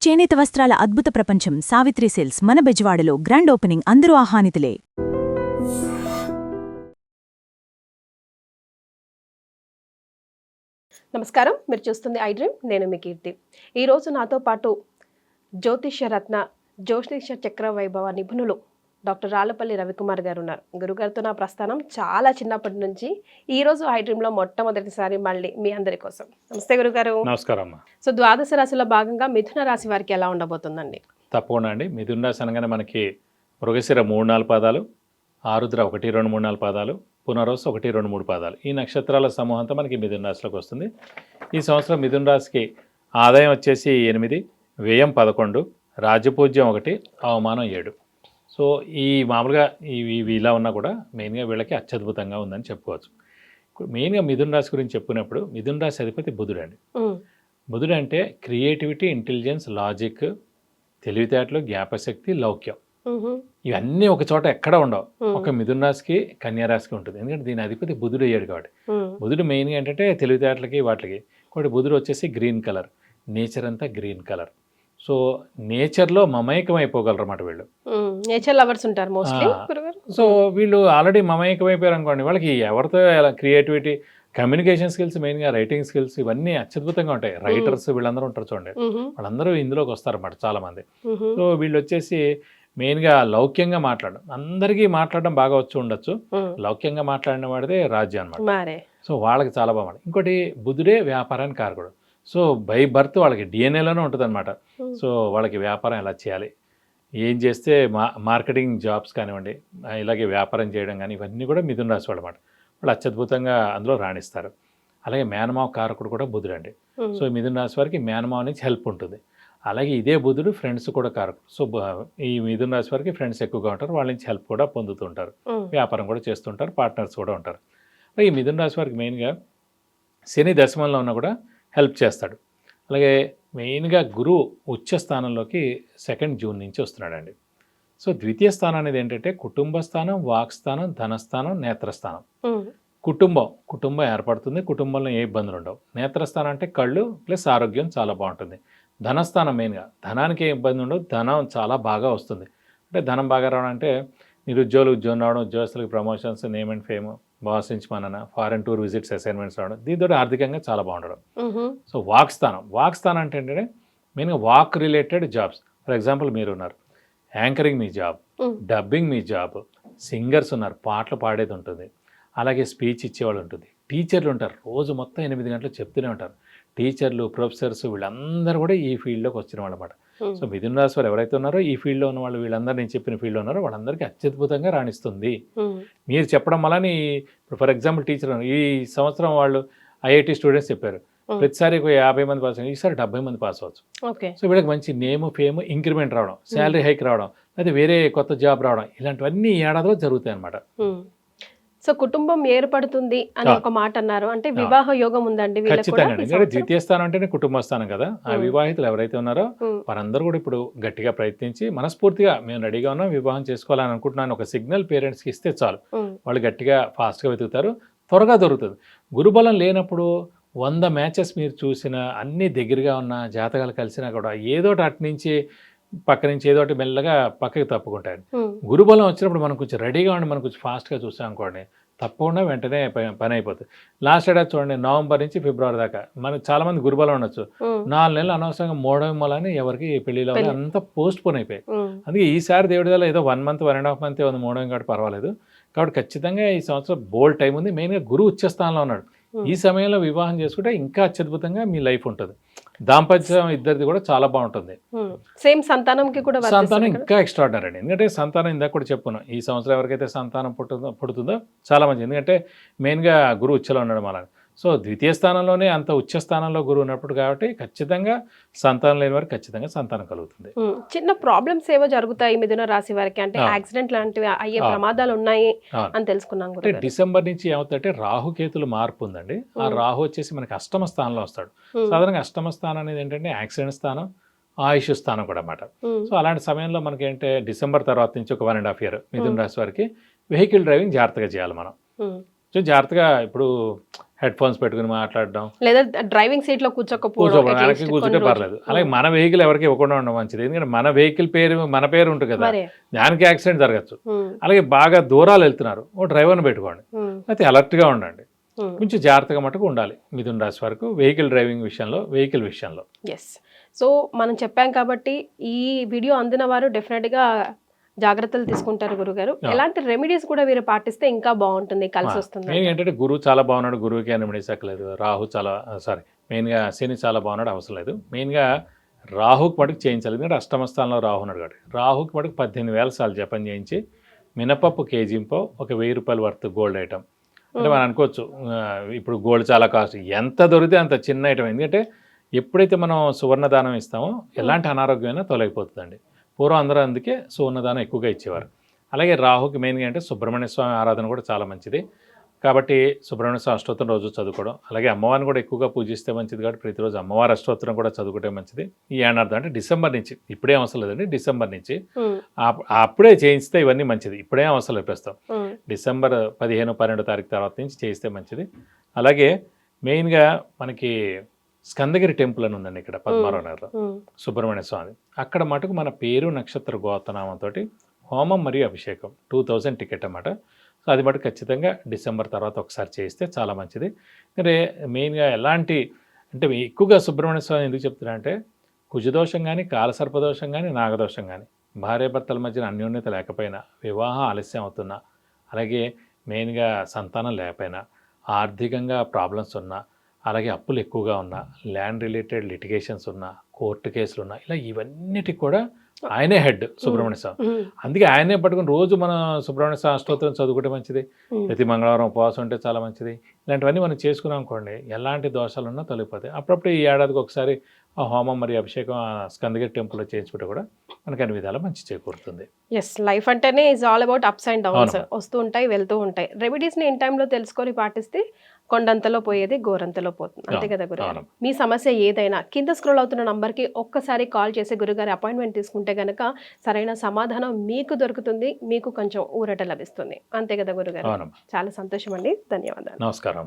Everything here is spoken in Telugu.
చేనేత వస్త్రాల అద్భుత ప్రపంచం సావిత్రి సేల్స్ మన బెజవాడలో గ్రాండ్ ఓపెనింగ్ అందరూ ఆహ్వానితులే. నమస్కారం, మీరు చూస్తుంది ఐ డ్రీమ్. నేను మీ కీర్తి. ఈరోజు నాతో పాటు జ్యోతిష్య రత్న జ్యోతిష చక్ర వైభవ నిపుణులు డాక్టర్ రాళ్లపల్లి రవికుమార్ గారు ఉన్నారు. గురుగారితో నా ప్రస్థానం చాలా చిన్నప్పటి నుంచి ఈ రోజు ఐ డ్రీమ్లో మొట్టమొదటిసారి మళ్ళీ మీ అందరి కోసం. నమస్తే గురుగారు. నమస్కారం. సో ద్వాదశ రాశిలో భాగంగా మిథున రాశి వారికి ఎలా ఉండబోతుందండి? తప్పకుండా అండి. మిథున రాశి అనగానే మనకి మృగశిర 3-4 పాదాలు, ఆరుద్ర 1-2-3-4 పాదాలు, పునరోస్ 1-2-3 పాదాలు, ఈ నక్షత్రాల సమూహంతో మనకి మిథున రాశిలోకి వస్తుంది. ఈ సంవత్సరం మిథున రాశికి ఆదాయం వచ్చేసి 8, వ్యయం 11, రాజపూజ్యం 1, అవమానం 7. సో ఈ మామూలుగా ఇవి ఇలా ఉన్నా కూడా మెయిన్గా వీళ్ళకి అత్యద్భుతంగా ఉందని చెప్పుకోవచ్చు. మెయిన్గా మిథున రాశి గురించి చెప్పుకున్నప్పుడు మిథున రాశి అధిపతి బుధుడు అండి. బుధుడు అంటే క్రియేటివిటీ, ఇంటెలిజెన్స్, లాజిక్, తెలివితేటలు, జ్ఞాపశక్తి, లౌక్యం, ఇవన్నీ ఒక చోట ఎక్కడ ఉండవు. ఒక మిథున రాశికి కన్యా రాశికి ఉంటుంది. ఎందుకంటే దీని అధిపతి బుధుడు అయ్యాడు కాబట్టి. బుధుడు మెయిన్గా ఏంటంటే తెలివితేటలకి వాటికి. కాబట్టి బుధుడు వచ్చేసి గ్రీన్ కలర్, నేచర్ అంతా గ్రీన్ కలర్. సో నేచర్లో మమేకం అయిపోగలరు అన్నమాట వీళ్ళు. నేచర్ లవర్స్ ఉంటారు మోస్ట్లీ. సో వీళ్ళు ఆల్రెడీ మమేకం అయిపోయారు అనుకోండి, వాళ్ళకి ఎవరితో క్రియేటివిటీ, కమ్యూనికేషన్ స్కిల్స్, మెయిన్గా రైటింగ్ స్కిల్స్, ఇవన్నీ అత్యద్భుతంగా ఉంటాయి. రైటర్స్ వీళ్ళందరూ ఉంటారు చూడండి, వాళ్ళందరూ ఇందులోకి వస్తారన్నమాట చాలామంది. సో వీళ్ళు వచ్చేసి మెయిన్గా లౌక్యంగా మాట్లాడడం, అందరికీ మాట్లాడడం బాగా వచ్చి ఉండొచ్చు. లౌక్యంగా మాట్లాడిన వాడిదే రాజ్యం అనమాట. సో వాళ్ళకి చాలా బాగా. ఇంకోటి బుధుడే వ్యాపారానికి కారకుడు. సో బై బర్త్ వాళ్ళకి డిఎన్ఏలోనే ఉంటుంది అనమాట. సో వాళ్ళకి వ్యాపారం ఎలా చేయాలి, ఏం చేస్తే మార్కెటింగ్ జాబ్స్ కానివ్వండి, ఇలాగే వ్యాపారం చేయడం కానీ, ఇవన్నీ కూడా మిథున రాశి వాళ్ళు అన్నమాట. వాళ్ళు అత్యద్భుతంగా అందులో రాణిస్తారు. అలాగే మేనమావ కారకుడు కూడా బుధుడు అండి. సో మిథున రాశి వారికి మేనమావ నుంచి హెల్ప్ ఉంటుంది. అలాగే ఇదే బుధుడు ఫ్రెండ్స్ కూడా కారకుడు. సో ఈ మిథున రాశి వారికి ఫ్రెండ్స్ ఎక్కువగా ఉంటారు, వాళ్ళ నుంచి హెల్ప్ కూడా పొందుతుంటారు, వ్యాపారం కూడా చేస్తుంటారు, పార్ట్నర్స్ కూడా ఉంటారు. ఈ మిథున రాశి వారికి మెయిన్గా శని దశమంలో ఉన్నా కూడా హెల్ప్ చేస్తాడు. అలాగే మెయిన్గా గురువు ఉచ్చ స్థానంలోకి 2 జూన్ నుంచి వస్తున్నాడండి. సో ద్వితీయ స్థానం అనేది ఏంటంటే కుటుంబ స్థానం, వాక్ స్థానం, ధనస్థానం, నేత్రస్థానం. కుటుంబం ఏర్పడుతుంది, కుటుంబంలో ఏ ఇబ్బందులు ఉండవు. నేత్రస్థానం అంటే కళ్ళు ప్లస్ ఆరోగ్యం చాలా బాగుంటుంది. ధనస్థానం మెయిన్గా ధనానికి ఏ ఇబ్బంది ఉండదు, ధనం చాలా బాగా వస్తుంది. అంటే ధనం బాగా రావడం అంటే నిరుద్యోగులు ఉద్యోగం రావడం, ఉద్యోగస్తులకు promotions, name and fame, boss నుంచి మన ఫారెన్ టూర్ విజిట్స్, అసైన్మెంట్స్ రావడం, దీంతో ఆర్థికంగా చాలా బాగుండడం. సో వాక్ స్థానం అంటే ఏంటంటే మెయిన్గా walk related jobs. For example మీరు ఉన్నారు, యాంకరింగ్ మీ జాబ్, డబ్బింగ్ మీ జాబ్, సింగర్స్ ఉన్నారు, పాటలు పాడేది ఉంటుంది, అలాగే స్పీచ్ ఇచ్చేవాళ్ళు ఉంటుంది, టీచర్లు ఉంటారు, రోజు మొత్తం 8 గంటలు చెప్తూనే ఉంటారు. టీచర్లు, ప్రొఫెసర్స్ వీళ్ళందరూ కూడా ఈ ఫీల్డ్లోకి వచ్చిన వాళ్ళు అన్నమాట. సో మిథున రాశి వారు ఎవరైతే ఉన్నారో ఈ ఫీల్డ్లో ఉన్న వాళ్ళు, వీళ్ళందరూ నేను చెప్పిన ఫీల్డ్లో ఉన్నారో వాళ్ళందరికీ అత్యద్భుతంగా రాణిస్తుంది. మీరు చెప్పడం వల్ల ఇప్పుడు ఫర్ ఎగ్జాంపుల్ టీచర్ ఈ సంవత్సరం వాళ్ళు ఐఐటి స్టూడెంట్స్ చెప్పారు, ప్రతిసారి 50 మంది పాస్ అయ్యారు, ఈసారి 70 మంది పాస్ అవ్వచ్చు. సో వీళ్ళకి మంచి నేమ్, ఫేమ్, ఇంక్రిమెంట్ రావడం, శాలరీ హైక్ రావడం, లేదా వేరే కొత్త జాబ్ రావడం, ఇలాంటివన్నీ ఈ ఏడాదిలో జరుగుతాయి అన్నమాట. సో కుటుంబం ఏర్పడుతుంది అని ఒక మాట అన్నారు, అంటే వివాహ యోగం ఉందండి? ఖచ్చితంగా. ఎందుకంటే ద్వితీయ స్థానం అంటేనే కుటుంబ స్థానం కదా. ఆ వివాహితులు ఎవరైతే ఉన్నారో వారందరూ కూడా ఇప్పుడు గట్టిగా ప్రయత్నించి మనస్ఫూర్తిగా మేము రెడీగా ఉన్నాం, వివాహం చేసుకోవాలని అనుకుంటున్నాను ఒక సిగ్నల్ పేరెంట్స్కి ఇస్తే చాలు, వాళ్ళు గట్టిగా ఫాస్ట్గా వెతుకుతారు, త్వరగా దొరుకుతుంది. గురుబలం లేనప్పుడు 100 మ్యాచెస్ మీరు చూసినా, అన్నీ దగ్గరగా ఉన్న జాతకాలు కలిసినా కూడా ఏదోటి అటు నుంచి పక్క నుంచి ఏదోటి మెల్లగా పక్కకి తప్పుకుంటాయి. గురుబలం వచ్చినప్పుడు మనం కొంచెం రెడీగా ఉండి మనం కొంచెం ఫాస్ట్గా చూసాం అనుకోండి, తప్పకుండా వెంటనే పని అయిపోతుంది. లాస్ట్ ఏడాది చూడండి, నవంబర్ నుంచి ఫిబ్రవరి దాకా మనకు చాలా మంది గురుబలం ఉండొచ్చు, 4 నెలలు అనవసరంగా మోడడం వల్ల ఎవరికి పెళ్లిలో అంతా పోస్ట్ పోన్ అయిపోయాయి. అందుకే ఈసారి దేవుడి వల్ల ఏదో 1 మంత్ 1.5 మంత్ ఉంది మోడడం కాబట్టి పర్వాలేదు. కాబట్టి ఖచ్చితంగా ఈ సంవత్సరం బోల్డ్ టైం ఉంది. మెయిన్గా గురువు ఉచ్చ స్థానంలో ఉన్నాడు. ఈ సమయంలో వివాహం చేసుకుంటే ఇంకా అత్యద్భుతంగా మీ లైఫ్ ఉంటుంది. దాంపత్యం ఇద్దరిది కూడా చాలా బాగుంటుంది. సేమ్ సంతానంకి కూడా సంతానం ఇంకా ఎక్స్ట్రాడినరీ అండి. ఎందుకంటే సంతానం ఇందాక కూడా చెప్పుకున్నాం, ఈ సంవత్సరం ఎవరికైతే సంతానం పుడుతుందో చాలా మంచి. ఎందుకంటే మెయిన్గా గురువు ఉచ్చలో ఉండడం అలా. సో ద్వితీయ స్థానంలోనే అంత ఉచ్చ స్థానంలో గురువు ఉన్నప్పుడు కాబట్టి ఖచ్చితంగా సంతానం లేని వారికి ఖచ్చితంగా సంతానం కలుగుతుంది. చిన్న ప్రాబ్లమ్స్ ఏవో జరుగుతాయి మిథున రాశి వారికి, అంటే యాక్సిడెంట్ లాంటివి అయ్యే ప్రమాదాలు ఉన్నాయి అని తెలుసుకున్నాం. అంటే డిసెంబర్ నుంచి ఏమవుతుందంటే రాహుకేతులు మార్పు ఉందండి. ఆ రాహు వచ్చేసి మనకి అష్టమ స్థానంలో వస్తాడు. సాధారణంగా అష్టమ స్థానం అనేది ఏంటంటే యాక్సిడెంట్ స్థానం, ఆయుష్ స్థానం కూడా అన్నమాట. సో అలాంటి సమయంలో మనకి ఏంటంటే డిసెంబర్ తర్వాత నుంచి ఒక 1.5 year మిథున రాశి వారికి వెహికల్ డ్రైవింగ్ జాగ్రత్తగా చేయాలి మనం. సో జాగ్రత్తగా ఇప్పుడు హెడ్ ఫోన్స్ పెట్టుకుని మాట్లాడడం, లేదా డ్రైవింగ్ సీట్ లో కూర్చోకపోవడం కూర్చోవడం, వెనక్కి కూర్చుంటే పర్లేదు. అలాగే మన వెహికల్ ఎవరికి ఇవ్వకుండా ఉండడం మంచిది. ఎందుకంటే మన వెహికల్ పేరు మన పేరు ఉంటుంది కదా, మరే దానికి యాక్సిడెంట్ జరగచ్చు. అలాగే బాగా దూరాలు వెళ్తున్నారు, ఓ డ్రైవర్ని పెట్టుకోండి, అయితే అలర్ట్గా ఉండండి. కొంచెం జాగ్రత్తగా మటుకు ఉండాలి మిథున రాశి వరకు వెహికల్ డ్రైవింగ్ విషయంలో, వెహికల్ విషయంలో. ఎస్. సో మనం చెప్పాం కాబట్టి ఈ వీడియో అందిన వారు డెఫినెట్గా జాగ్రత్తలు తీసుకుంటారు గురుగారు. ఎలాంటి రెమెడీస్ కూడా వీరు పాటిస్తే ఇంకా బాగుంటుంది, కలిసి వస్తుంది? మెయిన్ ఏంటంటే గురువు చాలా బాగున్నాడు, గురువుకి ఏం రెమెడీస్ అక్కర్లేదు. రాహు చాలా మెయిన్గా శని చాలా బాగున్నాడు, అవసరం లేదు. మెయిన్గా రాహుకి మటుకు చేయించాలి. ఎందుకంటే అష్టమ స్థానంలో రాహు ఉన్నాడు కాబట్టి రాహుకి మటుకు 18,000 సార్లు జపం చేయించి మినపప్పు కేజీంపో ఒక 1,000 రూపాయల వర్త్ గోల్డ్ ఐటమ్. అంటే మనం అనుకోవచ్చు ఇప్పుడు గోల్డ్ చాలా కాస్ట్, ఎంత దొరికితే అంత చిన్న ఐటమ్. ఎందుకంటే ఎప్పుడైతే మనం సువర్ణదానం ఇస్తామో ఎలాంటి అనారోగ్యమైనా తొలగిపోతుందండి. పూర్వం అందరూ అందుకే సువర్ణదానం ఎక్కువగా ఇచ్చేవారు. అలాగే రాహుకి మెయిన్గా అంటే సుబ్రహ్మణ్య స్వామి ఆరాధన కూడా చాలా మంచిది కాబట్టి సుబ్రహ్మణ్య స్వామి అష్టోత్తరం రోజు చదువుకోవడం, అలాగే అమ్మవారిని కూడా ఎక్కువగా పూజిస్తే మంచిది కాబట్టి ప్రతిరోజు అమ్మవారి అష్టోత్తరం కూడా చదువుకుంటే మంచిది. ఈ ఏడాది అంటే డిసెంబర్ నుంచి, ఇప్పుడే అవసరం లేదండి, డిసెంబర్ నుంచి అప్పుడే చేయిస్తే ఇవన్నీ మంచిది. ఇప్పుడే అవసరం లేదు ప్రస్తుతం. డిసెంబర్ 15, 12 తారీఖు తర్వాత నుంచి చేయిస్తే మంచిది. అలాగే మెయిన్గా మనకి స్కందగిరి టెంపుల్ అని ఉందండి ఇక్కడ పద్మారావు నగర్లో, సుబ్రహ్మణ్య స్వామి. అక్కడ మటుకు మన పేరు నక్షత్ర గోత్రనామంతో హోమం మరియు అభిషేకం 2000 టికెట్ అన్నమాట. సో అది మటుకు ఖచ్చితంగా డిసెంబర్ తర్వాత ఒకసారి చేయిస్తే చాలా మంచిది. అంటే మెయిన్గా ఎలాంటి అంటే ఎక్కువగా సుబ్రహ్మణ్య స్వామి ఎందుకు చెప్తున్నా అంటే కుజదోషం కానీ, కాలసర్పదోషం కానీ, నాగదోషం కానీ, భార్యాభర్తల మధ్యన అన్యోన్యత లేకపోయినా, వివాహం ఆలస్యం అవుతున్నా, అలాగే మెయిన్గా సంతానం లేకపోయినా, ఆర్థికంగా ప్రాబ్లమ్స్ ఉన్నా, అలాగే అప్పులు ఎక్కువగా ఉన్నా, ల్యాండ్ రిలేటెడ్ లిటిగేషన్స్ ఉన్నా, కోర్టు కేసులు ఉన్నా, ఇలా ఇవన్నిటికి కూడా ఆయనే హెడ్ సుబ్రహ్మణ్య స్వామి. అందుకే ఆయనే పట్టుకుని రోజు మనం సుబ్రహ్మణ్య స్వామి అష్టోత్తరం చదువుకుంటే మంచిది. ప్రతి మంగళవారం ఉపవాసం ఉంటే చాలా మంచిది. ఇలాంటివన్నీ మనం చేసుకున్నాం అనుకోండి, ఎలాంటి దోషాలు ఉన్నా తొలగిపోతాయి. అప్పుడప్పుడు ఈ ఏడాదికి ఒకసారి ఆ హోమం మరియు అభిషేకం స్కందగిరి టెంపుల్లో చేయించుకుంటే కూడా మనకి అన్ని విధాలా మంచి చేకూరుతుంది. ఎస్, లైఫ్ అంటేనే is all about ups and downs, వస్తూ ఉంటాయి, వెళ్తూ ఉంటాయి. రెమెడీస్ని ఇన్ టైంలో తెలుసుకొని పాటిస్తే కొండంతలో పోయేది గోరంతలో పోతుంది, అంతే కదా గురుగారు? మీ సమస్య ఏదైనా కింద స్క్రోల్ అవుతున్న నంబర్కి ఒక్కసారి కాల్ చేసి గురుగారి అపాయింట్మెంట్ తీసుకుంటే కనుక సరైన సమాధానం మీకు దొరుకుతుంది, మీకు కొంచెం ఊరట లభిస్తుంది, అంతే కదా గురుగారు? చాలా సంతోషం అండి, ధన్యవాదాలు. నమస్కారం.